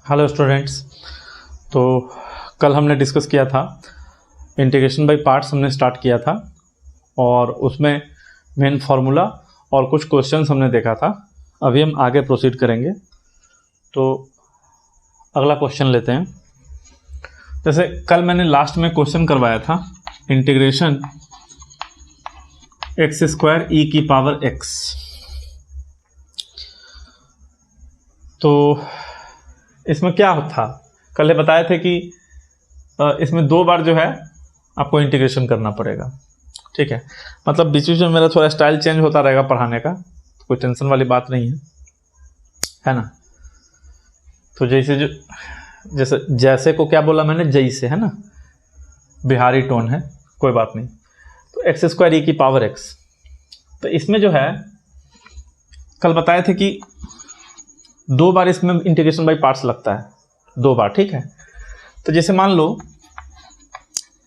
Hello students. तो कल हमने डिस्कस किया था इंटीग्रेशन बाय पार्ट्स, हमने स्टार्ट किया था और उसमें मेन फार्मूला और कुछ क्वेश्चंस हमने देखा था। अभी हम आगे प्रोसीड करेंगे। तो अगला क्वेश्चन लेते हैं। जैसे कल मैंने लास्ट में क्वेश्चन करवाया था इंटीग्रेशन एक्स स्क्वायर ई की पावर एक्स। तो इसमें क्या था, कल बताए थे कि इसमें दो बार जो है आपको इंटीग्रेशन करना पड़ेगा। ठीक है, मतलब बीच बीच में मेरा थोड़ा स्टाइल चेंज होता रहेगा पढ़ाने का, कोई टेंशन वाली बात नहीं है ना। तो जैसे को क्या बोला मैंने, जैसे, है ना, बिहारी टोन है, कोई बात नहीं। तो एक्स स्क्वायर ई की पावर एक्स, तो इसमें जो है कल बताए थे कि दो बार इसमें इंटीग्रेशन बाय पार्ट्स लगता है, दो बार। ठीक है, तो जैसे मान लो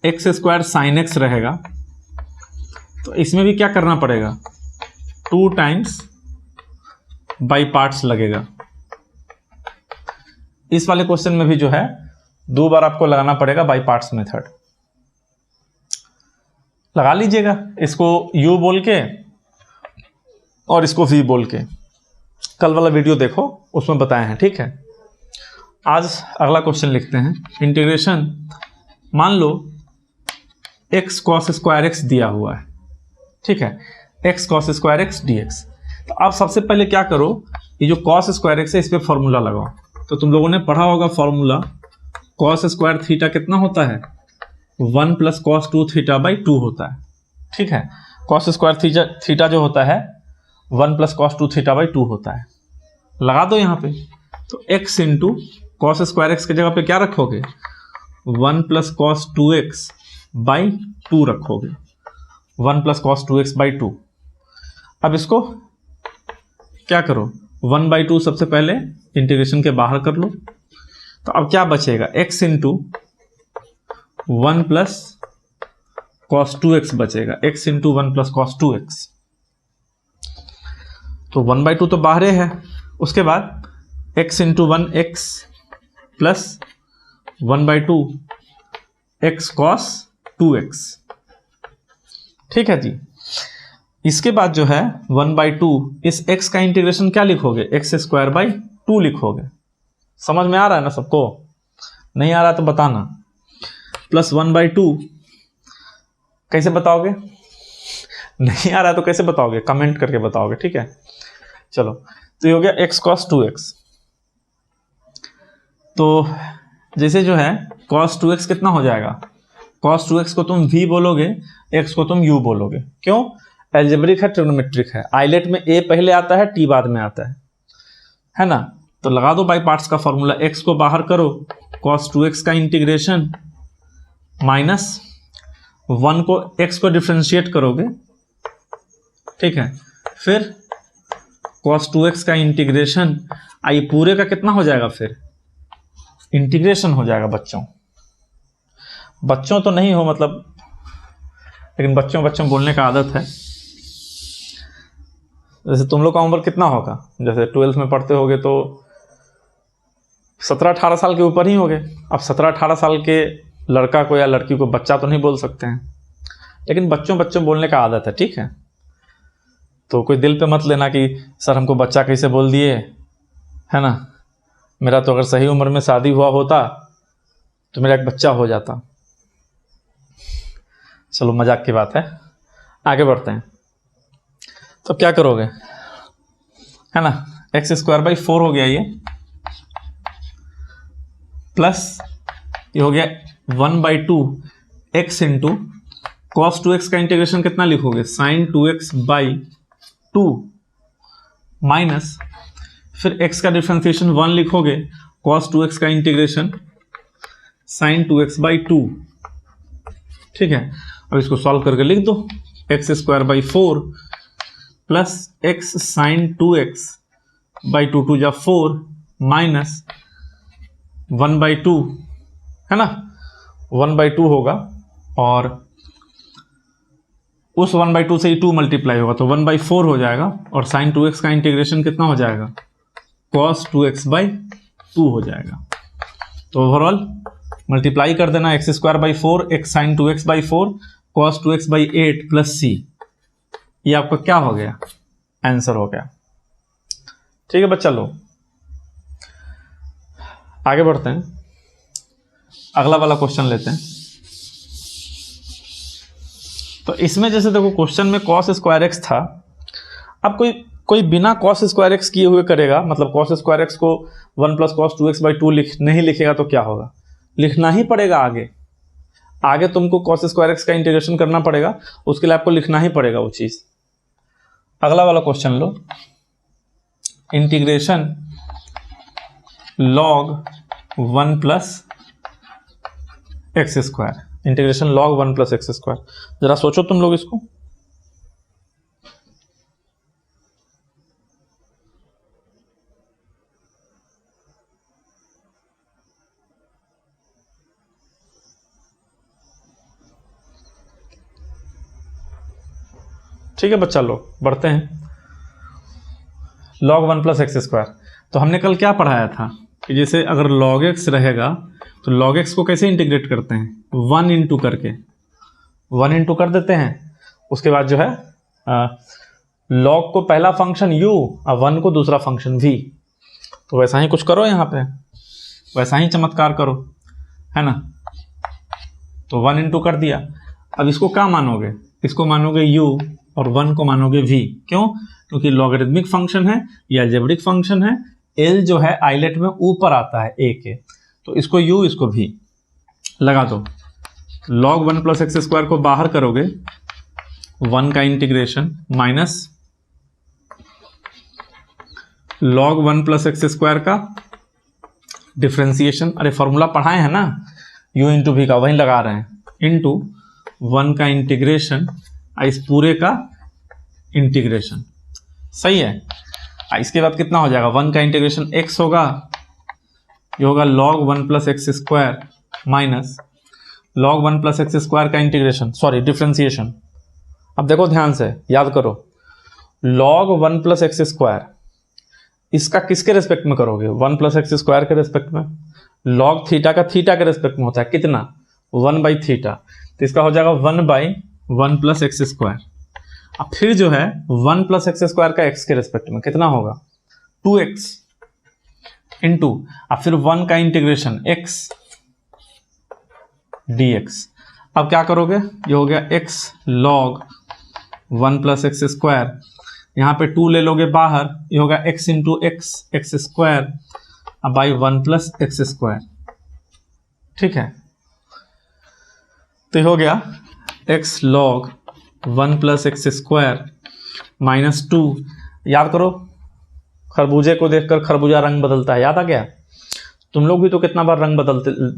एक्स स्क्वायर साइन एक्स रहेगा, तो इसमें भी क्या करना पड़ेगा, 2 टाइम्स बाय पार्ट्स लगेगा। इस वाले क्वेश्चन में भी जो है दो बार आपको लगाना पड़ेगा बाय पार्ट्स मेथड। लगा लीजिएगा, इसको u बोल के और इसको v बोल के। कल वाला वीडियो देखो, उसमें बताए हैं। ठीक है, आज अगला क्वेश्चन लिखते हैं। इंटीग्रेशन, मान लो x cos स्क्वायर एक्स दिया हुआ है। ठीक है, x cos square x dx। तो आप सबसे पहले क्या करो, ये जो cos स्क्वायर एक्स है इस पर फॉर्मूला लगाओ। तो तुम लोगों ने पढ़ा होगा फॉर्मूला, cos स्क्वायर थीटा कितना होता है, 1 + cos 2 थीटा बाई 2 होता है। ठीक है, cos स्क्वायर थीटा जो होता है 1 + cos 2 थीटा बाई 2 होता है। लगा दो यहाँ पे। तो x into cos square x की जगह पे क्या रखोगे, 1 + cos 2x बाई 2 रखोगे, 1 + cos 2x बाई 2। अब इसको क्या करो, 1/2 सबसे पहले इंटीग्रेशन के बाहर कर लो। तो अब क्या बचेगा, x इंटू 1 + cos 2x बचेगा, x इंटू 1 + cos 2x। तो 1/2 तो बाहर है। उसके बाद x into 1x plus 1/2 x cos 2x। ठीक है जी। इसके बाद जो है 1/2 इस x का इंटीग्रेशन क्या लिखोगे, x स्क्वायर बाई 2 लिखोगे। समझ में आ रहा है ना सबको? नहीं आ रहा तो बताना। प्लस 1/2 कैसे बताओगे, नहीं आ रहा तो कैसे बताओगे, कमेंट करके बताओगे। ठीक है, चलो। तो ये हो गया x cos 2x। तो जैसे जो है cos 2x कितना हो जाएगा, cos 2x को तुम v बोलोगे, x को तुम u बोलोगे। क्यों? एल्जेब्रिक है, ट्रिग्नोमेट्रिक है। आइलेट में a पहले आता है, t बाद में आता है ना। तो लगा दो बाय पार्ट्स का फॉर्मूला, x को बाहर करो, cos 2x का इंटीग्रेशन माइनस 1 को x को डिफ्रेंशिएट करोगे। ठीक है, फिर cos 2x का इंटीग्रेशन, आई पूरे का कितना हो जाएगा, फिर इंटीग्रेशन हो जाएगा। बच्चों तो नहीं हो मतलब, लेकिन बच्चों बोलने का आदत है। जैसे तुम लोग का उम्र कितना होगा, जैसे 12th में पढ़ते होगे तो 17-18 साल के ऊपर ही होगे। अब 17-18 साल के लड़का को या लड़की को बच्चा तो नहीं बोल सकते हैं, लेकिन बच्चों बोलने का आदत है। ठीक है, तो कोई दिल पे मत लेना कि सर हमको बच्चा कैसे बोल दिए, है ना। मेरा तो अगर सही उम्र में शादी हुआ होता तो मेरा एक बच्चा हो जाता। चलो मजाक की बात है, आगे बढ़ते हैं। तो क्या करोगे, है ना, x स्क्वायर बाई 4 हो गया ये, प्लस ये हो गया 1/2 x इंटू cos 2x का इंटीग्रेशन कितना लिखोगे, sin 2x बाई 2 माइनस, फिर x का डिफरेंशिएशन 1 लिखोगे, cos 2x का इंटीग्रेशन sin 2x बाई 2। ठीक है, अब इसको सॉल्व करके लिख दो, x square by 4 plus x sin 2x by 2 2 जा 4 माइनस 1/2, है ना, 1/2 होगा और उस 1/2 से ही 2 मल्टीप्लाई होगा तो 1/4 हो जाएगा। और sin 2x का इंटीग्रेशन कितना हो जाएगा, cos 2x बाई 2 हो जाएगा। तो ओवरऑल मल्टीप्लाई कर देना x square by 4 x sine 2x by 4 cos 2x by 8 plus C. ये आपका क्या हो गया, आंसर हो गया। ठीक है बच्चा, लो आगे बढ़ते हैं, अगला वाला क्वेश्चन लेते हैं। तो इसमें जैसे देखो क्वेश्चन में कॉस स्क्वायर एक्स था, अब कोई बिना कॉस स्क्वायर एक्स किए हुए करेगा, मतलब कॉस स्क्वायर एक्स को 1 प्लस कॉस 2x बाई 2 नहीं लिखेगा तो क्या होगा, लिखना ही पड़ेगा। आगे तुमको कॉस स्क्वायर एक्स का इंटीग्रेशन करना पड़ेगा, उसके लिए आपको लिखना ही पड़ेगा वो चीज। अगला वाला क्वेश्चन लो, integration log 1 plus x square, integration log 1 plus x square. जरा सोचो तुम लोग इसको। ठीक है बच्चा, लो बढ़ते हैं। log 1 प्लस एक्स स्क्वायर, तो हमने कल क्या पढ़ाया था कि जैसे अगर log x रहेगा तो log x को कैसे इंटीग्रेट करते हैं, 1 इंटू करके 1 इंटू कर देते हैं। उसके बाद जो है log को पहला फंक्शन u और 1 को दूसरा फंक्शन v। तो वैसा ही कुछ करो यहाँ पे, वैसा ही चमत्कार करो, है ना। तो 1 इंटू कर दिया। अब इसको क्या मानोगे, इसको मानोगे u और 1 को मानोगे v। क्यों, क्योंकि लॉगरिथमिक फंक्शन है या अलजेब्रिक फंक्शन है, l जो है आइलेट में ऊपर आता है a के, तो इसको u इसको v लगा दो। log 1 प्लस एक्स स्क्वायर को बाहर करोगे, 1 का integration minus log 1 plus x square का डिफ्रेंसिएशन, अरे फॉर्मूला पढ़ाए हैं ना, u इंटू v का वहीं लगा रहे हैं, इंटू 1 का इंटीग्रेशन, इस पूरे का इंटीग्रेशन। सही है। इसके बाद कितना हो जाएगा, 1 का इंटीग्रेशन x होगा, ये होगा log 1 plus x square minus log 1 plus x square का इंटीग्रेशन, सॉरी डिफ्रेंसिएशन। अब देखो ध्यान से याद करो, log 1 प्लस एक्स स्क्वायर इसका किसके रेस्पेक्ट में करोगे, 1 प्लस एक्स स्क्वायर के रेस्पेक्ट में। log थीटा का थीटा के रेस्पेक्ट में होता है कितना, 1 बाई थीटा, तो इसका हो जाएगा 1 बाई 1 प्लस एक्स स्क्वायर। अब फिर जो है 1 प्लस एक्स स्क्वायर का x के रेस्पेक्ट में कितना होगा, 2x इंटू, अब फिर 1 का इंटीग्रेशन x dx। अब क्या करोगे, ये हो गया x log 1 plus x square, यहाँ पे 2 ले लोगे बाहर, ये होगा x इंटू एक्स स्क्वायर अब बाई 1 प्लस एक्स स्क्वायर। ठीक है, तो ये हो गया x log 1 plus x square minus 2। याद करो, खरबूजे को देखकर खरबूजा रंग बदलता है, याद आ गया। तुम लोग भी तो कितना बार रंग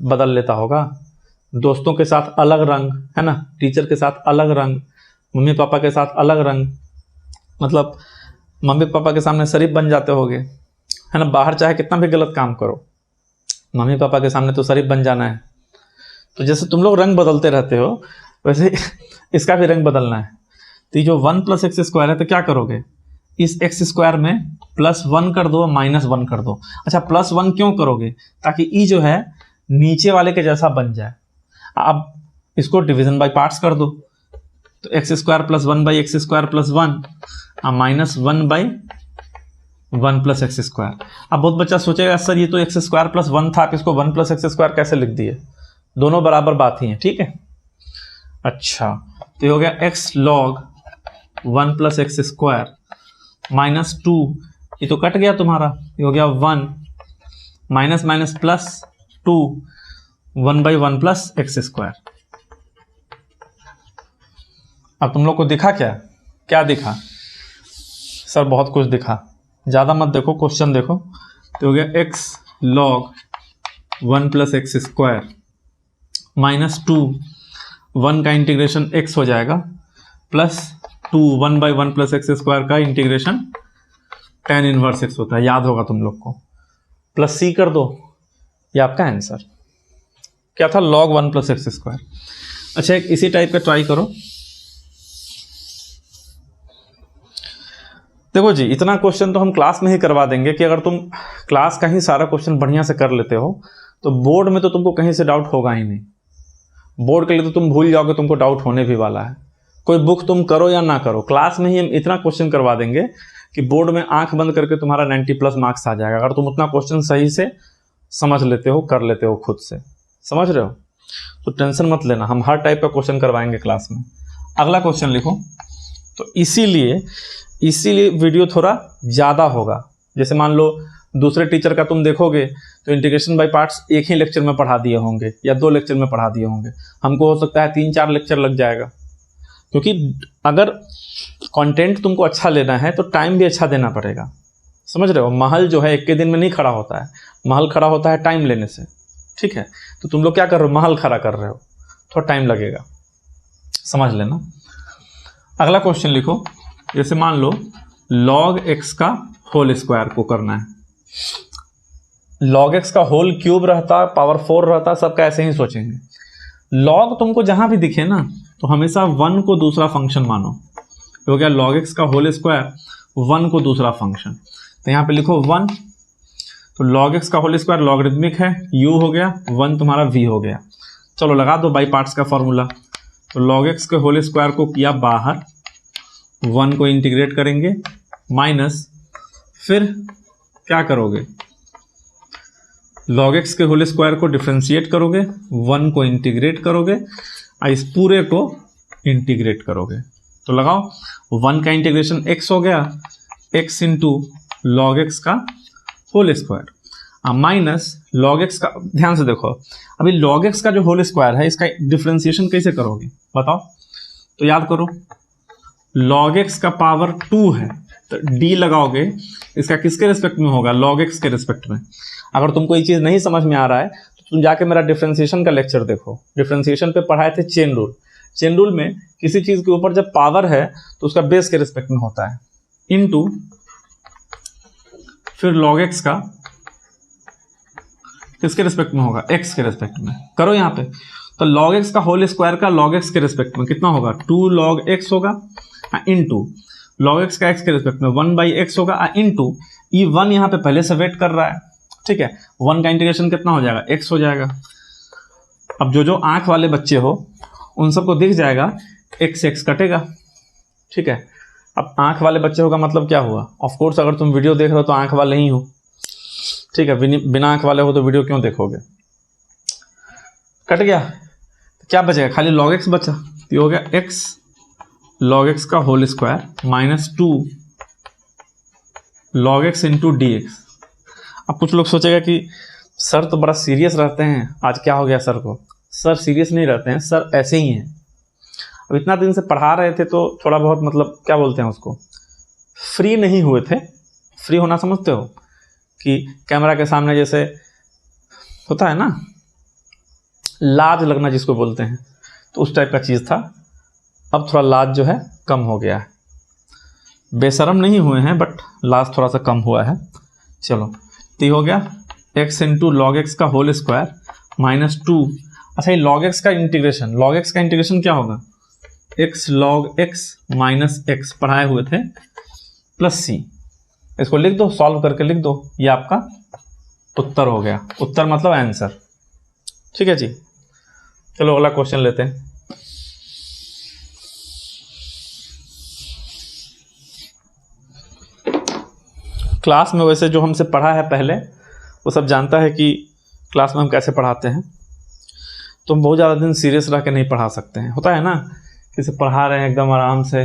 बदल लेता होगा, दोस्तों के साथ अलग रंग, है ना, टीचर के साथ अलग रंग, मम्मी पापा के साथ अलग रंग, मतलब मम्मी पापा के सामने शरीफ बन जाते होगे, है ना। बाहर चाहे कितना भी गलत काम करो, मम्मी पापा के सामने तो शरीफ बन जाना है। तो जैसे तुम लोग रंग बदलते रहते हो, वैसे इसका भी रंग बदलना है। तो ये जो 1 प्लस एक्स स्क्वायर है, तो क्या करोगे, इस एक्स स्क्वायर में प्लस 1 कर दो, माइनस 1 कर दो। अच्छा, प्लस 1 क्यों करोगे, ताकि ई जो है नीचे वाले के जैसा बन जाए। अब इसको डिवीजन बाय पार्ट्स कर दो, तो x square plus 1 by x square plus 1 minus 1 by 1 plus x square. अब बहुत बच्चा सोचेगा सर ये तो एक्स स्क्वायर प्लस 1 था, आप इसको 1 प्लस एक्स स्क्वायर कैसे लिख दिए, दोनों बराबर बात ही है। ठीक है, अच्छा, तो ये हो गया x log 1 plus x square minus 2, ये तो कट गया तुम्हारा, ये हो गया 1 minus minus plus 2 1 by 1 plus x square. अब तुम लोग को दिखा क्या, क्या दिखा सर, बहुत कुछ दिखा, ज़्यादा मत देखो, क्वेश्चन देखो। तो हो गया x log 1 plus x square minus 2, 1 का इंटीग्रेशन x हो जाएगा, plus 2 1 by 1 plus x square का इंटीग्रेशन tan इनवर्स x होता है, याद होगा तुम लोग को, प्लस c कर दो, ये आपका आंसर क्या था, log 1 प्लस एक्स स्क्वायर। अच्छा, एक इसी टाइप का ट्राई करो। देखो जी, इतना क्वेश्चन तो हम क्लास में ही करवा देंगे कि अगर तुम क्लास का ही सारा क्वेश्चन बढ़िया से कर लेते हो तो बोर्ड में तो तुमको कहीं से डाउट होगा ही नहीं, बोर्ड के लिए तो तुम भूल जाओगे, तुमको डाउट होने भी वाला है। कोई बुक तुम करो या ना करो, क्लास में ही हम इतना क्वेश्चन करवा देंगे कि बोर्ड में आंख बंद करके तुम्हारा 90+ मार्क्स आ जाएगा, अगर तुम उतना क्वेश्चन सही से समझ लेते हो, कर लेते हो खुद से। समझ रहे हो? तो टेंशन मत लेना, हम हर टाइप का क्वेश्चन करवाएंगे क्लास में। अगला क्वेश्चन लिखो। तो इसीलिए वीडियो थोड़ा ज़्यादा होगा। जैसे मान लो दूसरे टीचर का तुम देखोगे तो इंटीग्रेशन बाय पार्ट्स एक ही लेक्चर में पढ़ा दिए होंगे या 2 लेक्चर में पढ़ा दिए होंगे, हमको हो सकता है 3-4 लेक्चर लग जाएगा। क्योंकि अगर कंटेंट तुमको अच्छा लेना है तो टाइम भी अच्छा देना पड़ेगा। समझ रहे हो? महल जो है एक के दिन में नहीं खड़ा होता है, महल खड़ा होता है टाइम लेने से। ठीक है, तो तुम लोग क्या कर रहे हो, महल खड़ा कर रहे हो, थोड़ा टाइम लगेगा, समझ लेना। अगला क्वेश्चन लिखो। जैसे मान लो log x का होल स्क्वायर को करना है। log x का होल क्यूब रहता, पावर 4 रहता, सबका ऐसे ही सोचेंगे। log तुमको जहां भी दिखे ना तो हमेशा 1 को दूसरा फंक्शन मानो। तो हो गया log x का होल स्क्वायर, 1 को दूसरा फंक्शन। तो यहाँ पे लिखो 1, तो log x का होल स्क्वायर लॉगरिथमिक है, u हो गया, 1 तुम्हारा v हो गया। चलो लगा दो बाई पार्ट्स का फॉर्मूला। तो log x के होल स्क्वायर को किया बाहर, 1 को इंटीग्रेट करेंगे, माइनस फिर क्या करोगे, log x के होल स्क्वायर को डिफ्रेंशिएट करोगे, 1 को इंटीग्रेट करोगे और इस पूरे को इंटीग्रेट करोगे। तो लगाओ 1 का इंटीग्रेशन x हो गया, x इंटू log x का whole square minus log x का, ध्यान से देखो अभी log x का जो होल स्क्वायर है इसका डिफ्रेंशिएशन कैसे करोगे बताओ। तो याद करो log x का पावर 2 है तो d लगाओगे, इसका किसके रिस्पेक्ट में होगा, log x के रिस्पेक्ट में। अगर तुमको ये चीज़ नहीं समझ में आ रहा है तो तुम जाके मेरा डिफ्रेंशिएशन का लेक्चर देखो। डिफ्रेंशिएशन पे पढ़ाए थे चेन रूल। चेन रूल में किसी चीज़ के ऊपर जब पावर है तो उसका बेस के रिस्पेक्ट में होता है, इनटू फिर log x का किसके रिस्पेक्ट में होगा, x के रिस्पेक्ट में। करो यहाँ पे, तो log x का होल स्क्वायर का log x के रिस्पेक्ट में कितना होगा, 2 log x होगा, इनटू log x का x के रिस्पेक्ट में 1/x होगा, इनटू ये 1 यहाँ पे पहले से वेट कर रहा है। ठीक है, 1 का इंटीग्रेशन कितना हो जाएगा, x हो जाएगा। अब जो आंख वाले बच्चे हो उन सबको दिख जाएगा x कटेगा। ठीक है, अब आंख वाले बच्चे होगा मतलब क्या हुआ, ऑफ कोर्स अगर तुम वीडियो देख रहे हो तो आंख वाले ही हो। ठीक है, बिना आंख वाले हो तो वीडियो क्यों देखोगे। कट गया तो क्या बचेगा, खाली log x बचा। ये हो गया x log x का whole square minus 2 log x into d x. अब कुछ लोग सोचेगा कि सर तो बड़ा सीरियस रहते हैं, आज क्या हो गया सर को। सर सीरियस नहीं रहते हैं, सर ऐसे ही हैं। अब इतना दिन से पढ़ा रहे थे तो थोड़ा बहुत मतलब क्या बोलते हैं उसको, फ्री नहीं हुए थे। फ्री होना समझते हो कि कैमरा के सामने जैसे होता है ना, लाज लगना जिसको बोलते हैं, तो उस टाइप का चीज़ था। अब थोड़ा लाज जो है कम हो गया है, बेशरम नहीं हुए हैं बट लाज थोड़ा सा कम हुआ है। चलो तो ये हो गया x इंटू लॉग एक्स का होल स्क्वायर माइनस 2। अच्छा, ये log x का इंटीग्रेशन क्या होगा, x log x minus x पढ़ाए हुए थे प्लस c। इसको लिख दो, सॉल्व करके लिख दो, ये आपका उत्तर हो गया। उत्तर मतलब आंसर। ठीक है जी, चलो अगला क्वेश्चन लेते हैं। क्लास में वैसे जो हमसे पढ़ा है पहले वो सब जानता है कि क्लास में हम कैसे पढ़ाते हैं। तो हम बहुत ज़्यादा दिन सीरियस रह के नहीं पढ़ा सकते हैं। होता है ना, किसी पढ़ा रहे हैं एकदम आराम से,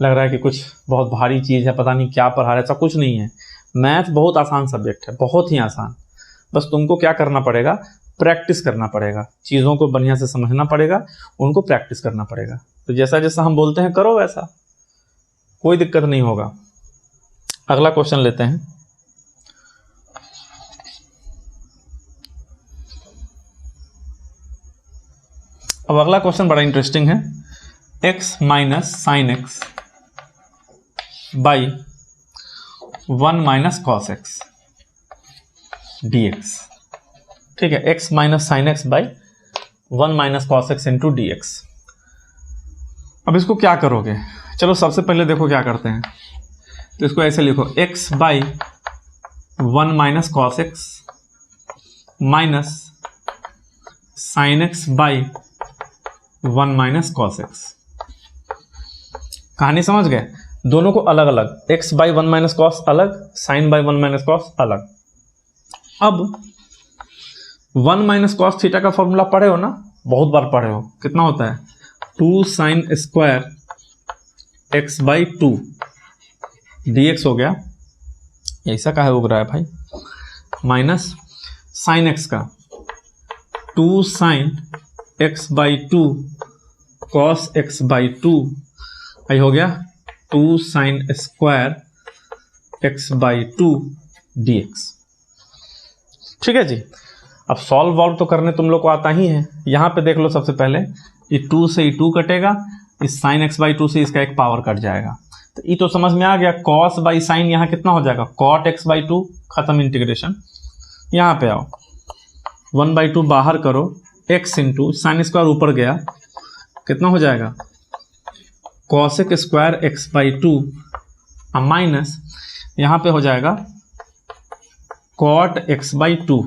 लग रहा है कि कुछ बहुत भारी चीज़ है, पता नहीं क्या पढ़ा रहे हैं। ऐसा कुछ नहीं है। मैथ बहुत आसान सब्जेक्ट है, बहुत ही आसान। बस तुमको क्या करना पड़ेगा, प्रैक्टिस करना पड़ेगा, चीज़ों को बढ़िया से समझना पड़ेगा, उनको प्रैक्टिस करना पड़ेगा। तो जैसा जैसा हम बोलते हैं करो वैसा, कोई दिक्कत नहीं होगा। अगला क्वेश्चन लेते हैं। अब अगला क्वेश्चन बड़ा इंटरेस्टिंग है। x minus sign x by 1 minus cos x D x. ठीक है, x minus sign x by 1 minus cos x into d x. अब इसको क्या करोगे, चलो सबसे पहले देखो क्या करते हैं। तो इसको ऐसे लिखो, x by 1 minus cos x minus sign x by 1 minus cos x. कहानी समझ गए? दोनों को अलग अलग, x बाई 1 माइनस कॉस अलग, साइन बाई 1 माइनस कॉस अलग। अब 1 माइनस कॉस थीटा का फॉर्मूला पढ़े हो ना, बहुत बार पढ़े हो। कितना होता है? 2 sine square x by 2 dx हो गया। ऐसा काहे उग रहा है भाई? माइनस साइन एक्स का 2 sign x by 2 cos x by 2 आई हो गया 2 sine square x by 2 dx। ठीक है जी। अब सॉल्व वॉल्व तो करने तुम लोग को आता ही है। यहाँ पे देख लो, सबसे पहले ये 2 से ये 2 कटेगा, इस साइन एक्स बाई 2 से इसका एक पावर कट जाएगा, तो ये तो समझ में आ गया। कॉस बाई साइन यहाँ कितना हो जाएगा? कॉट एक्स बाई 2, खत्म इंटीग्रेशन। यहाँ पे आओ, 1 बाई 2 बाहर करो, एक्स इंटू साइन स्क्वायर ऊपर गया, कितना हो जाएगा? Cosec square x by 2 minus यहाँ पे हो जाएगा कॉट एक्स बाई 2।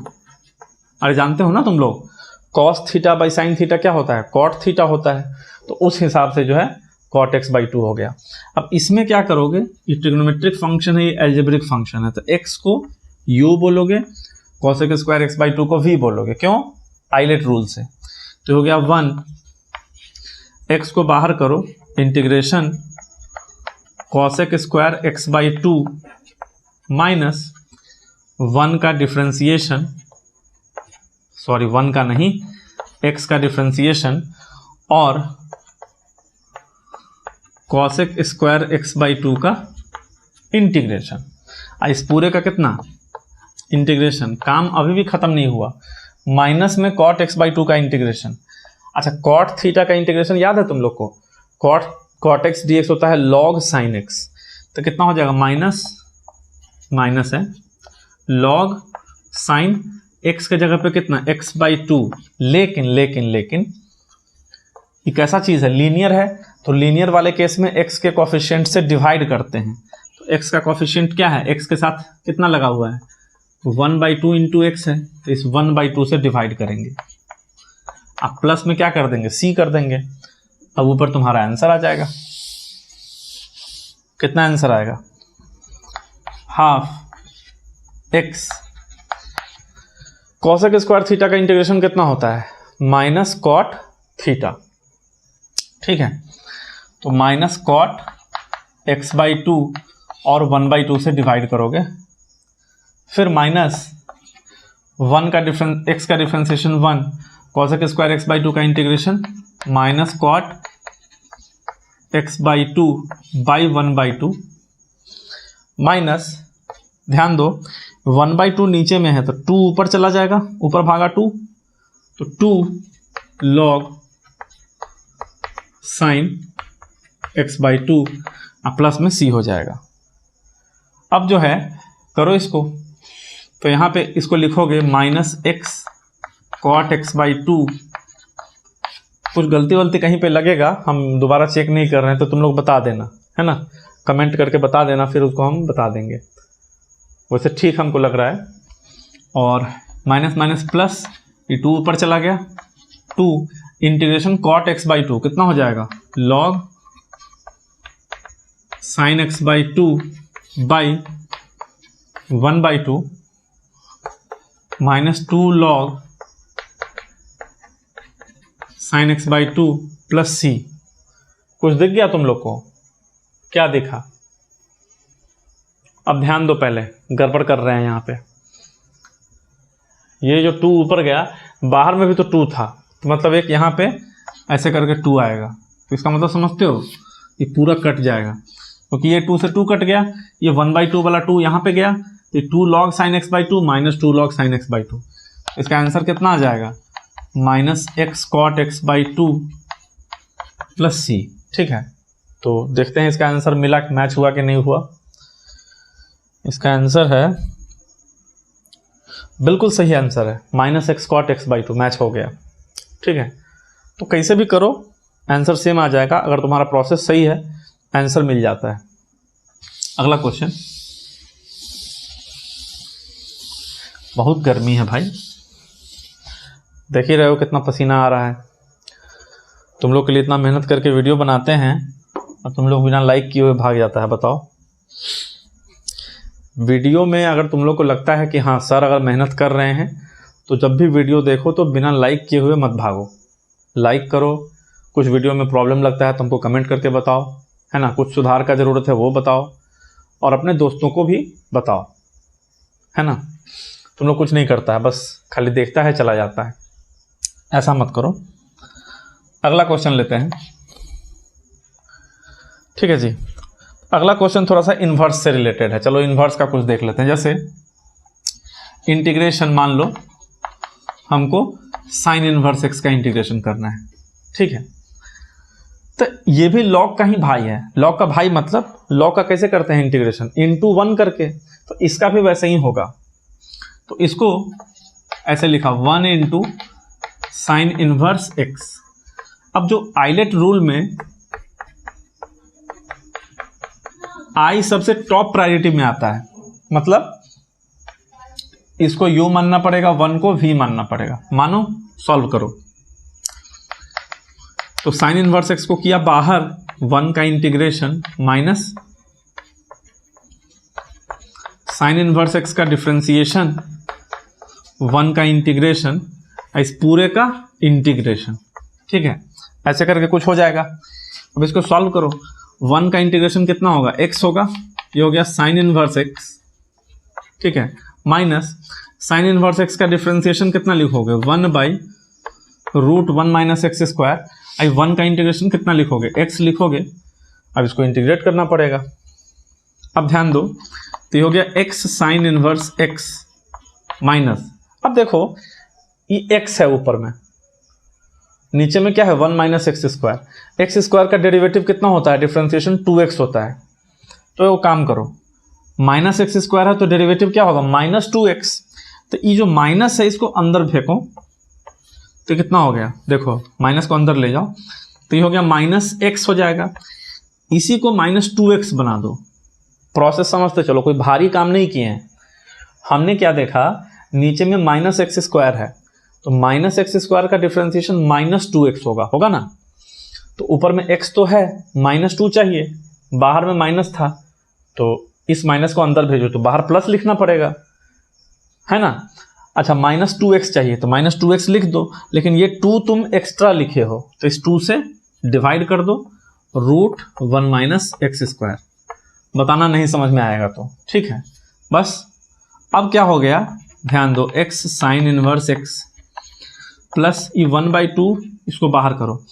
अरे जानते हो ना तुम लोग, cos theta by sine theta क्या होता है? कॉट थीटा होता है। तो उस हिसाब से जो है कॉट एक्स बाई 2 हो गया। अब इसमें क्या करोगे? ये ट्रिग्नोमेट्रिक फंक्शन है, ये एल्जेब्रिक फंक्शन है, तो x को u बोलोगे, कॉसेक स्क्वायर एक्स बाई 2 को v बोलोगे। क्यों? आइलेट रूल से। तो हो गया 1, x को बाहर करो, integration cosec square x by 2 minus 1 का डिफ्रेंसिएशन, सॉरी 1 का नहीं, x का डिफ्रेंसिएशन और कॉसेक स्क्वायर एक्स बाई 2 का इंटीग्रेशन। इस पूरे का कितना? इंटीग्रेशन। काम अभी भी खत्म नहीं हुआ। माइनस में कॉट एक्स बाई 2 का इंटीग्रेशन। अच्छा, कॉट थीटा का इंटीग्रेशन याद है तुम लोग को? कॉट एक्स डी एक्स होता है लॉग साइन एक्स, तो कितना हो जाएगा? माइनस है लॉग साइन एक्स के जगह पे कितना? X by 2। लेकिन ये कैसा चीज़ है? लीनियर है, तो लीनियर वाले केस में x के कोफिशिएंट से डिवाइड करते हैं। तो x का कोफिशिएंट क्या है? x के साथ कितना लगा हुआ है? 1 बाई 2 इंटू एक्स है, तो इस 1 बाई 2 से डिवाइड करेंगे। अब प्लस में क्या कर देंगे? c कर देंगे। अब ऊपर तुम्हारा आंसर आ जाएगा। कितना आंसर आएगा? Half x. Cosec square theta का इंटीग्रेशन कितना होता है? Minus cot theta. ठीक है, तो माइनस कॉट एक्स बाई 2 और 1 बाई 2 से डिवाइड करोगे, फिर माइनस 1 का एक्स का differentiation 1, cosec square x by 2 का integration minus cot x by 2 by 1 by 2 minus, ध्यान दो 1 बाई 2 नीचे में है तो 2 ऊपर चला जाएगा, ऊपर भागा 2, तो 2 log sine x by 2 plus में c हो जाएगा। अब जो है करो इसको, तो यहाँ पे इसको लिखोगे minus x cot x by 2। कुछ गलती वलती कहीं पे लगेगा, हम दोबारा चेक नहीं कर रहे हैं, तो तुम लोग बता देना, है ना, कमेंट करके बता देना, फिर उसको हम बता देंगे। वैसे ठीक हमको लग रहा है। और माइनस माइनस प्लस, ये 2 ऊपर चला गया, 2 इंटीग्रेशन कॉट एक्स बाई 2 कितना हो जाएगा? Log sine x by 2 by 1 by 2 minus 2 log sine x by 2 plus c। कुछ दिख गया तुम लोग को? क्या दिखा? अब ध्यान दो, पहले गड़बड़ कर रहे हैं यहाँ पे। ये जो 2 ऊपर गया, बाहर में भी तो 2 था, तो मतलब एक यहाँ पे ऐसे करके 2 आएगा, तो इसका मतलब समझते हो? ये पूरा कट जाएगा, क्योंकि ये 2 से 2 कट गया, ये 1 बाई 2 वाला 2 यहाँ पे गया, तो 2 log sine x by 2 minus 2 log sine x by 2। इसका आंसर कितना आ जाएगा? Minus x cot x by 2 plus c। ठीक है, तो देखते हैं इसका आंसर मिला, मैच हुआ कि नहीं हुआ। इसका आंसर है, बिल्कुल सही आंसर है, minus x cot x by 2 match हो गया। ठीक है, तो कैसे भी करो आंसर सेम आ जाएगा। अगर तुम्हारा प्रोसेस सही है आंसर मिल जाता है। अगला क्वेश्चन। बहुत गर्मी है भाई, देख ही रहे हो कितना पसीना आ रहा है। तुम लोग के लिए इतना मेहनत करके वीडियो बनाते हैं और तुम लोग बिना लाइक किए हुए भाग जाता है। बताओ, वीडियो में अगर तुम लोग को लगता है कि हाँ सर अगर मेहनत कर रहे हैं तो जब भी वीडियो देखो तो बिना लाइक किए हुए मत भागो। लाइक करो, कुछ वीडियो में प्रॉब्लम लगता है तुमको कमेंट करके बताओ, है ना, कुछ सुधार का ज़रूरत है वो बताओ, और अपने दोस्तों को भी बताओ, है ना। तुम लोग कुछ नहीं करता है, बस खाली देखता है चला जाता है, ऐसा मत करो। अगला क्वेश्चन लेते हैं, ठीक है जी। अगला क्वेश्चन थोड़ा सा इन्वर्स से रिलेटेड है। चलो इन्वर्स का कुछ देख लेते हैं। जैसे इंटीग्रेशन, मान लो हमको साइन इन्वर्स एक्स का इंटीग्रेशन करना है, ठीक है। तो ये भी लॉग का ही भाई है। लॉग का भाई मतलब लॉग का कैसे करते हैं इंटीग्रेशन, इनटू 1 करके, तो इसका भी वैसे ही होगा। तो इसको ऐसे लिखा 1 इंटू साइन इनवर्स एक्स। अब जो आइलेट रूल में आई सबसे टॉप प्रायोरिटी में आता है, मतलब इसको यू मानना पड़ेगा, 1 को वी मानना पड़ेगा। मानो, सॉल्व करो। तो साइन इनवर्स एक्स को किया बाहर, 1 का integration minus sign inverse x का डिफरेंशिएशन, 1 का इंटीग्रेशन, इस पूरे का इंटीग्रेशन, ठीक है। ऐसे करके कुछ हो जाएगा। अब इसको सॉल्व करो। 1 का इंटीग्रेशन कितना होगा, x होगा, ये हो गया साइन इनवर्स x, ठीक है, माइनस साइन इनवर्स x का डिफरेंशिएशन कितना लिखोगे, 1/√1 माइनस एक्स स्क्वायर। आई 1 का इंटीग्रेशन कितना लिखोगे, x लिखोगे। अब इसको इंटीग्रेट करना पड़ेगा। अब ध्यान दो, तो ये हो गया x sine inverse x minus, अब देखो ये x है ऊपर में, नीचे में क्या है 1 minus x square. X square का डेरिवेटिव कितना होता है, डिफरेंशिएशन 2x होता है। तो वो काम करो, माइनस एक्स स्क्वायर है तो डेरिवेटिव क्या होगा, -2x। तो ये जो माइनस है इसको अंदर फेंको, तो कितना हो गया, देखो माइनस को अंदर ले जाओ, तो ये हो गया -x हो जाएगा। इसी को -2x बना दो। प्रोसेस समझते चलो, कोई भारी काम नहीं किए हैं। हमने क्या देखा, नीचे में -x स्क्वायर है, तो -x स्क्वायर का डिफरेंशिएशन -2x होगा ना। तो ऊपर में x तो है, -2 चाहिए, बाहर में माइनस था, तो इस माइनस को अंदर भेजो तो बाहर प्लस लिखना पड़ेगा, है ना। अच्छा, -2x चाहिए तो -2x लिख दो, लेकिन ये 2 तुम एक्स्ट्रा लिखे हो, तो इस 2 से डिवाइड कर दो, √1 माइनस एक्स स्क्वायर। बताना नहीं समझ में आएगा तो ठीक है, बस। अब क्या हो गया, ध्यान दो, x sine inverse x plus ये 1/2, इसको बाहर करो।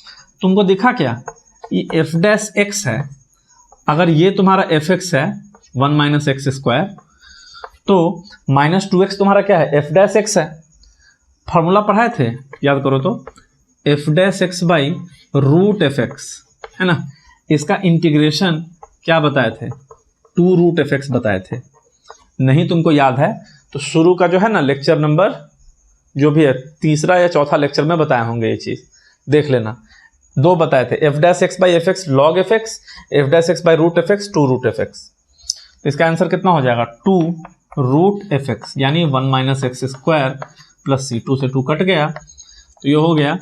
तुमको दिखा क्या, ये f डैश x है, अगर ये तुम्हारा fx है 1 माइनस एक्स स्क्वायर, तो -2x तुम्हारा क्या है, f डैश x है। फॉर्मूला पढ़ाए थे, याद करो तो, f dash x by √fx, है ना। इसका इंटीग्रेशन क्या बताए थे, 2√fx बताए थे। नहीं तुमको याद है तो शुरू का जो है ना लेक्चर नंबर जो भी है, तीसरा या चौथा लेक्चर में बताए होंगे, ये चीज़ देख लेना। 2 बताए थे, f dash x by fx log fx, f dash x by √fx 2√fx। तो इसका आंसर कितना हो जाएगा, 2√fx, यानी 1 minus x square plus c, 2 से 2 कट गया, तो ये हो गया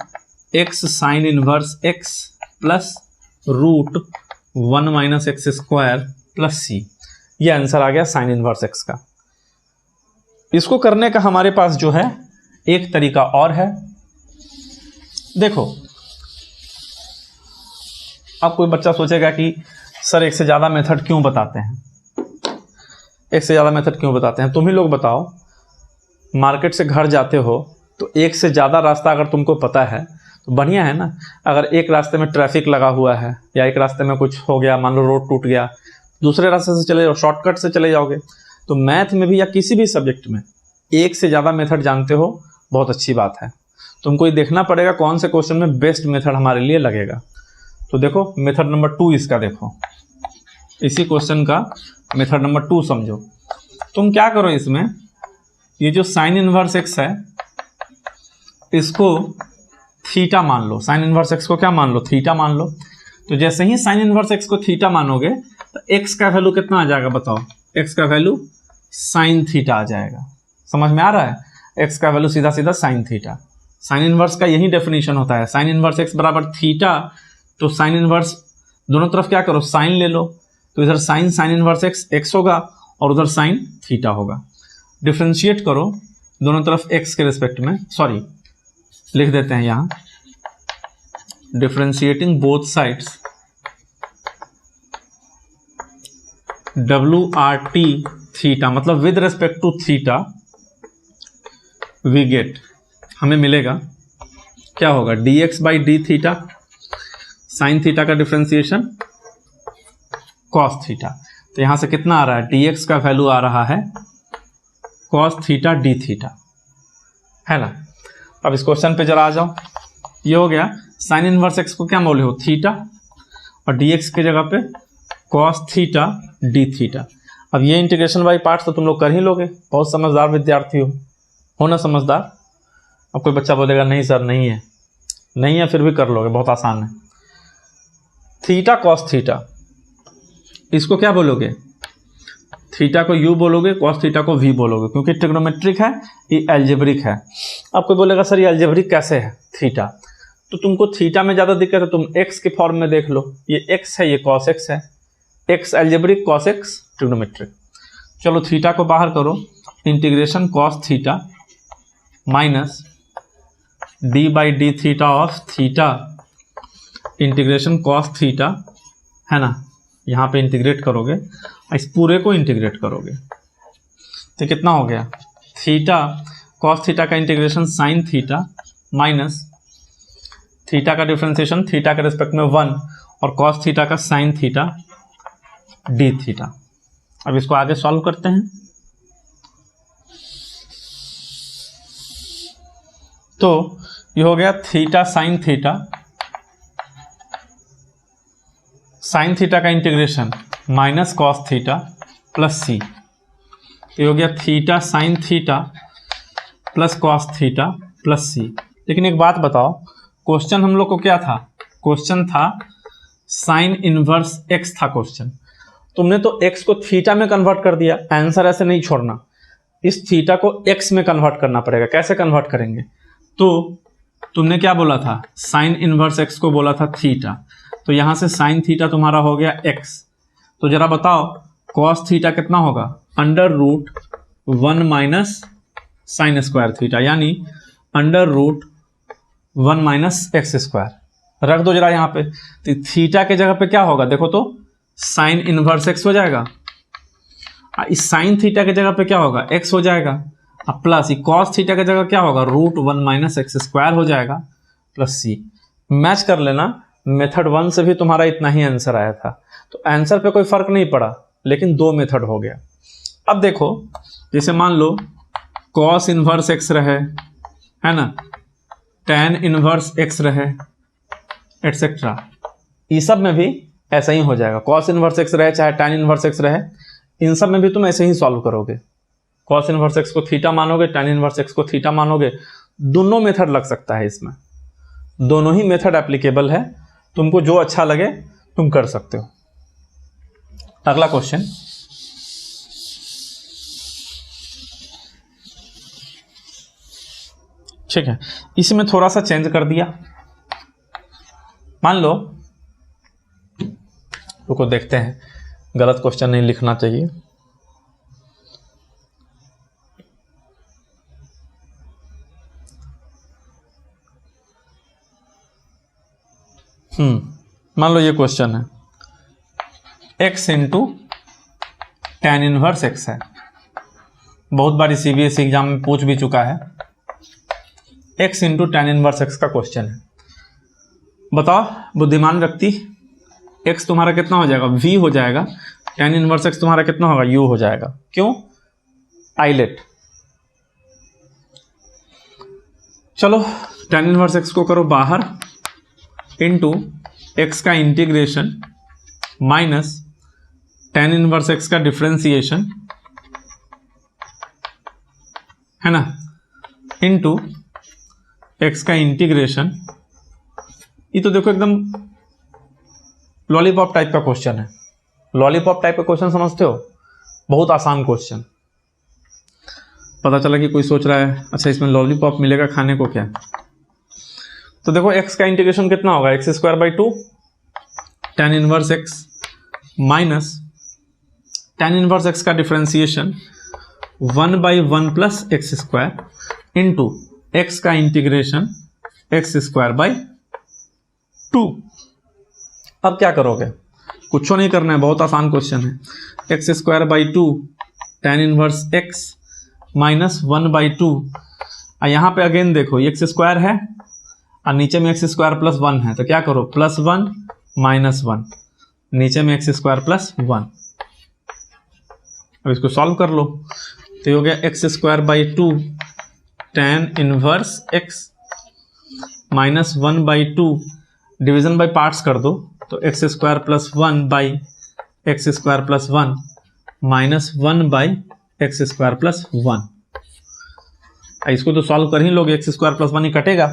x sine inverse x plus √1 minus x square plus c। ये आंसर आ गया साइन इनवर्स x का। इसको करने का हमारे पास जो है एक तरीका और है। देखो, अब कोई बच्चा सोचेगा कि सर एक से ज़्यादा मेथड क्यों बताते हैं, एक से ज़्यादा मेथड क्यों बताते हैं। तुम ही लोग बताओ, मार्केट से घर जाते हो तो एक से ज़्यादा रास्ता अगर तुमको पता है तो बढ़िया है ना। अगर एक रास्ते में ट्रैफिक लगा हुआ है या एक रास्ते में कुछ हो गया, मान लो रोड टूट गया, दूसरे रास्ते से चले जाओ, शॉर्टकट से चले जाओगे। तो मैथ में भी या किसी भी सब्जेक्ट में एक से ज़्यादा मेथड जानते हो, बहुत अच्छी बात है। तुमको ये देखना पड़ेगा कौन से क्वेश्चन में बेस्ट मेथड हमारे लिए लगेगा। तो देखो मेथड नंबर 2 इसका देखो, इसी क्वेश्चन का मेथड नंबर 2 समझो। तुम क्या करो, इसमें ये जो साइन इनवर्स एक्स है इसको थीटा मान लो। साइन इनवर्स एक्स को क्या मान लो, थीटा मान लो। तो जैसे ही साइन इनवर्स एक्स को थीटा मानोगे तो एक्स का वैल्यू कितना आ जाएगा, बताओ। एक्स का वैल्यू साइन थीटा आ जाएगा। समझ में आ रहा है, एक्स का वैल्यू सीधा सीधा साइन थीटा। साइन इनवर्स का यही डेफिनेशन होता है, साइन इनवर्स एक्स बराबर थीटा। तो साइन इनवर्स दोनों तरफ क्या करो, साइन ले लो, तो इधर sine sine inverse x x होगा और उधर साइन थीटा होगा। डिफ्रेंशिएट करो दोनों तरफ एक्स के रिस्पेक्ट में, सॉरी लिख देते हैं यहाँ, differentiating both sides WRT theta, मतलब with respect to theta we get, हमें मिलेगा क्या होगा, dx by d theta, sine theta का डिफ्रेंसिएशन कॉस थीटा। तो यहां से कितना आ रहा है, dx का वैल्यू आ रहा है कॉस थीटा डी थीटा, है ना। अब इस क्वेश्चन पे जरा आ जाओ, ये हो गया साइन इनवर्स एक्स को क्या बोले हो, थीटा, और dx के जगह पे कॉस थीटा डी थीटा। अब ये इंटीग्रेशन बाई पार्ट्स तो तुम लोग कर ही लोगे, बहुत समझदार विद्यार्थी हो ना समझदार। अब कोई बच्चा बोलेगा नहीं सर नहीं है, नहीं है फिर भी कर लोगे, बहुत आसान है। थीटा कॉस थीटा, इसको क्या बोलोगे, थीटा को यू बोलोगे, कॉस थीटा को वी बोलोगे, क्योंकि ट्रिग्नोमेट्रिक है, ये एल्जेब्रिक है। अब कोई बोलेगा सर ये एल्जेब्रिक कैसे है थीटा, तो तुमको थीटा में ज़्यादा दिक्कत है, तुम एक्स के फॉर्म में देख लो, ये एक्स है ये कॉस एक्स है, x algebraic cos x trigonometric. चलो थीटा को बाहर करो, integration cos theta minus D by d theta of theta integration cos theta, है ना, यहाँ पे इंटीग्रेट करोगे, इस पूरे को इंटीग्रेट करोगे तो कितना हो गया, थीटा कॉस थीटा का integration sine theta minus theta का डिफ्रेंसिएशन थीटा के रिस्पेक्ट में 1 और कॉस थीटा का साइन थीटा डी थीटा। अब इसको आगे सॉल्व करते हैं, तो ये हो गया थीटा साइन थीटा का integration minus cos theta plus C, ये हो गया theta sine theta plus cos theta plus C. लेकिन एक बात बताओ, क्वेश्चन हम लोग को क्या था, क्वेश्चन था साइन इनवर्स एक्स था क्वेश्चन, तुमने तो एक्स को थीटा में कन्वर्ट कर दिया, आंसर ऐसे नहीं छोड़ना, इस थीटा को एक्स में कन्वर्ट करना पड़ेगा। कैसे कन्वर्ट करेंगे, तो तुमने क्या बोला था, साइन इनवर्स एक्स को बोला था थीटा, तो यहां से साइन थीटा तुम्हारा हो गया एक्स, तो जरा बताओ कॉस थीटा कितना होगा, under root 1 minus sine square theta, यानी under root 1 minus x square. रख दो जरा यहाँ पे, तो थीटा के जगह पे क्या होगा, देखो तो साइन इनवर्स एक्स हो जाएगा, इस साइन थीटा के जगह पे क्या होगा, एक्स हो जाएगा, अब प्लस कॉस थीटा की जगह क्या होगा, रूट 1 माइनस एक्स स्क्वायर हो जाएगा प्लस सी। मैच कर लेना, मेथड 1 से भी तुम्हारा इतना ही आंसर आया था, तो आंसर पे कोई फर्क नहीं पड़ा, लेकिन 2 मेथड हो गया। अब देखो जैसे मान लो कॉस इनवर्स एक्स रहे, है ना, टैन इनवर्स एक्स रहे, एटसेट्रा, ये सब में भी ऐसा ही हो जाएगा। कॉस इनवर्स एक्स रहे चाहे टैन इनवर्स एक्स रहे, इन सब में भी तुम ऐसे ही सॉल्व करोगे। कॉस इनवर्स एक्स को थीटा मानोगे, टैन इनवर्स एक्स को थीटा मानोगे, दोनों मेथड लग सकता है इसमें, दोनों ही मेथड एप्लीकेबल है, तुमको जो अच्छा लगे तुम कर सकते हो। अगला क्वेश्चन, ठीक है, इसमें थोड़ा सा चेंज कर दिया। मान लो, रुको देखते हैं, गलत क्वेश्चन नहीं लिखना चाहिए। मान लो ये क्वेश्चन है, x into tan inverse x है, बहुत बार CBSE एग्जाम में पूछ भी चुका है, x into tan inverse x का क्वेश्चन है। बताओ बुद्धिमान व्यक्ति, x तुम्हारा कितना हो जाएगा, v हो जाएगा, टैन इनवर्स एक्स तुम्हारा कितना होगा, u हो जाएगा। क्यों, आइलेट। चलो टैन इनवर्स एक्स को करो बाहर, इंटू एक्स का integration minus tan inverse x का डिफ्रेंसिएशन, है ना, इंटू एक्स का इंटीग्रेशन। ये तो देखो एकदम लॉलीपॉप टाइप का क्वेश्चन है, लॉलीपॉप टाइप का क्वेश्चन समझते हो, बहुत आसान क्वेश्चन। पता चला कि कोई सोच रहा है अच्छा इसमें लॉलीपॉप मिलेगा खाने को क्या, तो देखो x का इंटीग्रेशन कितना होगा, x square by 2 tan inverse x minus tan inverse x का differentiation 1/1 plus x square into x का इंटीग्रेशन एक्स स्क्वायर बाई 2। अब क्या करोगे, कुछ नहीं करना है, बहुत आसान क्वेश्चन है। X square by 2 tan inverse x minus 1/2। यहाँ पे अगेन देखो ये एक्स स्क्वायर है और नीचे में एक्स स्क्वायर प्लस 1 है, तो क्या करो +1 -1, नीचे में एक्स स्क्वायर प्लस 1। अब इसको सॉल्व कर लो, तो ये हो गया x square by 2 tan inverse x minus 1/2, division by parts कर दो, तो x square plus 1 by x square plus 1 minus 1 by x square plus 1। इसको तो सॉल्व कर ही लोगे, एक्स स्क्वायर प्लस 1 ही कटेगा,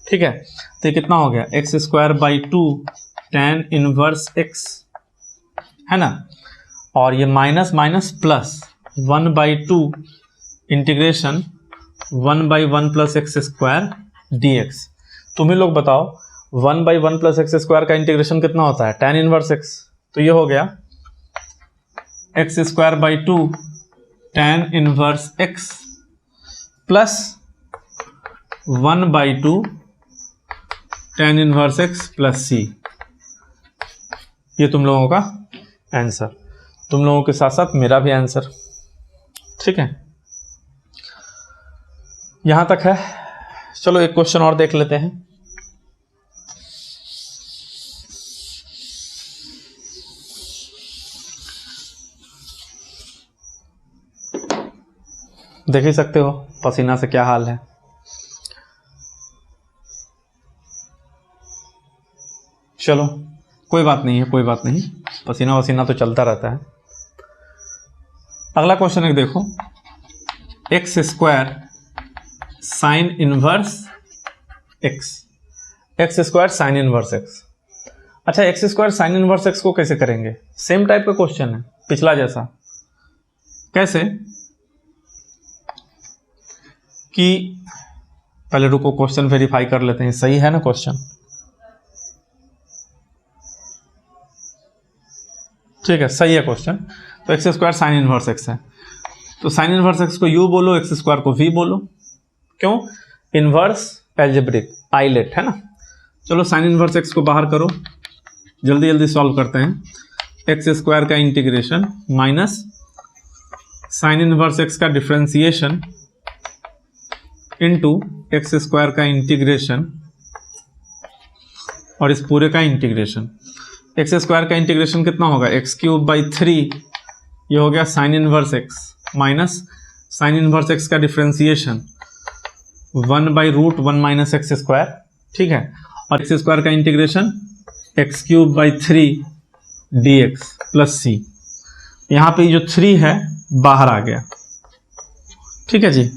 ठीक है। तो ये कितना हो गया, x square by 2 tan inverse x है ना, और ये minus minus plus 1/2 integration 1/1 plus x square dx। तुम ही लोग बताओ 1/1 प्लस एक्स स्क्वायर का इंटीग्रेशन कितना होता है, tan इनवर्स x। तो ये हो गया x square by 2 tan inverse x plus 1/2 tan inverse x plus c। ये तुम लोगों का आंसर, तुम लोगों के साथ साथ मेरा भी आंसर, ठीक है। यहां तक है। चलो एक क्वेश्चन और देख लेते हैं। देख ही सकते हो पसीना से क्या हाल है। चलो कोई बात नहीं है, कोई बात नहीं, पसीना वसीना तो चलता रहता है। अगला क्वेश्चन एक देखो, x square sine inverse x, x square sine inverse x. अच्छा, x square sine inverse x को कैसे करेंगे, सेम टाइप का क्वेश्चन है पिछला जैसा। कैसे कि पहले रुको क्वेश्चन वेरीफाई कर लेते हैं, सही है ना क्वेश्चन, ठीक है सही है क्वेश्चन। तो x square sine inverse x है, तो साइन इनवर्स एक्स को यू बोलो, एक्स स्क्वायर को वी बोलो। क्यों, इनवर्स एल्जेब्रिक आइलेट है ना। चलो साइन इनवर्स एक्स को बाहर करो, जल्दी जल्दी सॉल्व करते हैं। एक्स स्क्वायर का integration minus sign inverse x का डिफरेंशिएशन इनटू एक्स स्क्वायर का इंटीग्रेशन और इस पूरे का इंटीग्रेशन। एक्स स्क्वायर का इंटीग्रेशन कितना होगा, x³/3, ये हो गया sign inverse x minus sign inverse x का डिफरेंशिएशन 1/√1 माइनस एक्स स्क्वायर, ठीक है। और एक्स स्क्वायर का integration x³/3 dx plus c। यहाँ पे जो 3 है बाहर आ गया, ठीक है जी।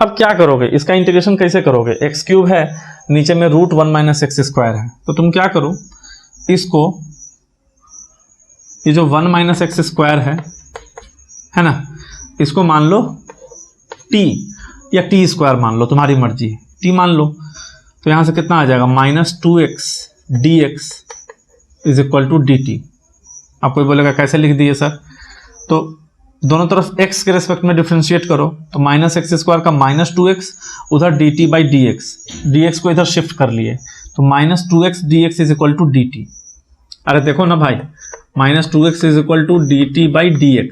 अब क्या करोगे, इसका इंटीग्रेशन कैसे करोगे, x³ है, नीचे में √1 माइनस एक्स स्क्वायर है, तो तुम क्या करो, इसको ये जो 1 माइनस एक्स स्क्वायर है ना, इसको मान लो t या t² मान लो, तुम्हारी मर्जी, t मान लो। तो यहां से कितना आ जाएगा, -2x dx is equal to dt। आप कोई बोलेगा कैसे लिख दिए सर, तो दोनों तरफ x के रेस्पेक्ट में डिफ्रेंशिएट करो, तो -x² का -2x उधर dt/dx, dx को इधर शिफ्ट कर लिए, तो -2x dx is equal to dt। अरे देखो ना भाई, -2x is equal to dt/dx,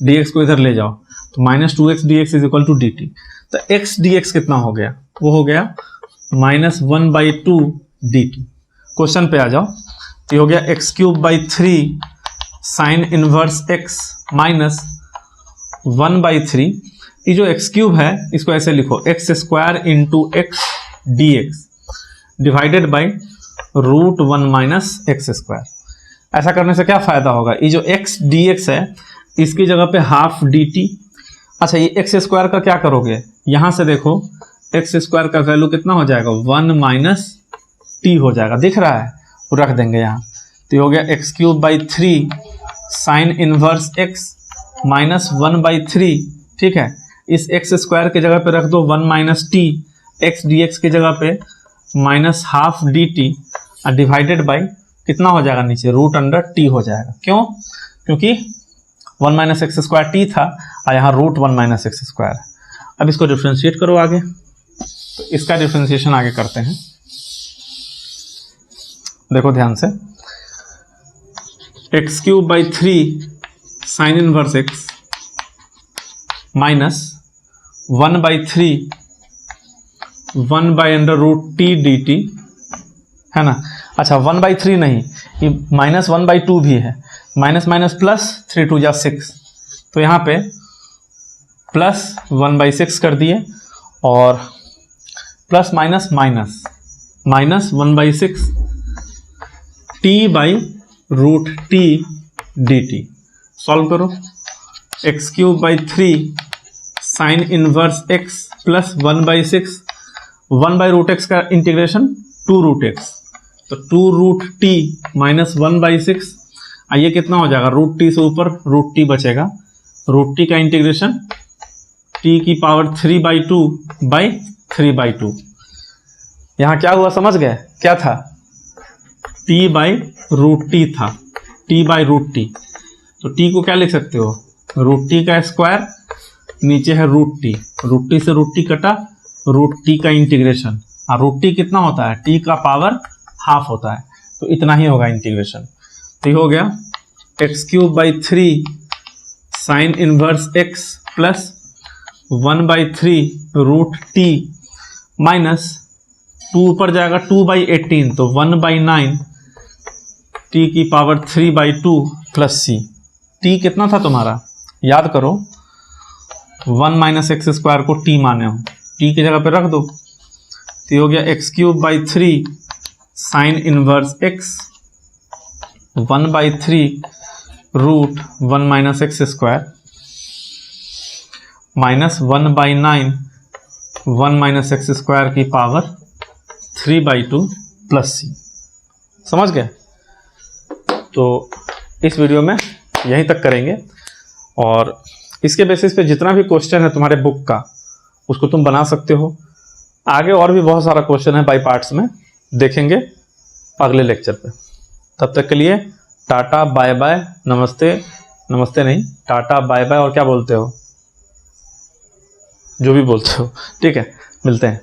dx को इधर ले जाओ, तो -2x dx is equal to dt। तो x dx कितना हो गया, वो हो गया -1/2 dt। क्वेश्चन पे आ जाओ, तो ये हो गया x³/3 sine inverse x minus 1/3। ये जो x³ है इसको ऐसे लिखो, x² into x dx divided by √1 minus x square. ऐसा करने से क्या फायदा होगा, ये जो x dx है इसकी जगह पे हाफ dt। अच्छा, ये x² का क्या करोगे, यहां से देखो x² का वैल्यू कितना हो जाएगा, 1 माइनस t हो जाएगा, दिख रहा है, वो रख देंगे यहाँ। तो ये हो गया x³/3 sine inverse x minus 1/3, ठीक है। इस x² की जगह पे रख दो 1 माइनस t, x dx की जगह पे minus half D T divided by कितना हो जाएगा नीचे, रूट अंडर टी हो जाएगा। क्यों? क्योंकि 1 माइनस एक्स स्क्वायर टी था और यहाँ रूट 1 माइनस एक्स स्क्वायर है। अब इसको डिफ्रेंशिएट करो आगे, तो इसका डिफ्रेंशिएशन आगे करते हैं। देखो ध्यान से, x cube by 3 sine inverse x minus 1/3 1/√t dt है ना। अच्छा 1/3 नहीं, ये -1/2 भी है, माइनस माइनस प्लस 3 2 जा 6, तो यहाँ पे प्लस 1/6 कर दिए और plus minus minus minus 1/6 t/√t dt। Solve करो, x cube by 3 sine inverse x plus 1/6 1/√x का इंटीग्रेशन 2√x, तो 2√t माइनस 1/6, ये कितना हो जाएगा, √t से ऊपर √t बचेगा, √t का इंटीग्रेशन t की पावर 3/2 बाई 3/2। यहाँ क्या हुआ समझ गए, क्या था, t/√t था, t/√t, तो t को क्या लिख सकते हो, √t का स्क्वायर, नीचे है √t, √t से √t कटा, √t का इंटीग्रेशन, और √t कितना होता है, t का पावर हाफ होता है, तो इतना ही होगा इंटीग्रेशन। तो ये हो गया x cube by 3 sine inverse x plus 1/3 √t minus 2 ऊपर जाएगा 2/18, तो 1/9 t की पावर 3/2 प्लस c। t कितना था तुम्हारा, याद करो, 1 माइनस एक्स स्क्वायर को t माने हो, t की जगह पे रख दो, तो ये हो गया x cube by 3 sine inverse x 1/3 √1 minus x square minus 1/9 1 minus x square की पावर 3/2 प्लस सी। समझ गए? तो इस वीडियो में यहीं तक करेंगे, और इसके बेसिस पे जितना भी क्वेश्चन है तुम्हारे बुक का उसको तुम बना सकते हो। आगे और भी बहुत सारा क्वेश्चन है बाई पार्ट्स में, देखेंगे अगले लेक्चर पे। तब तक के लिए टाटा बाय बाय, नमस्ते, नमस्ते नहीं, टाटा बाय बाय, और क्या बोलते हो, जो भी बोलते हो, ठीक है, मिलते हैं।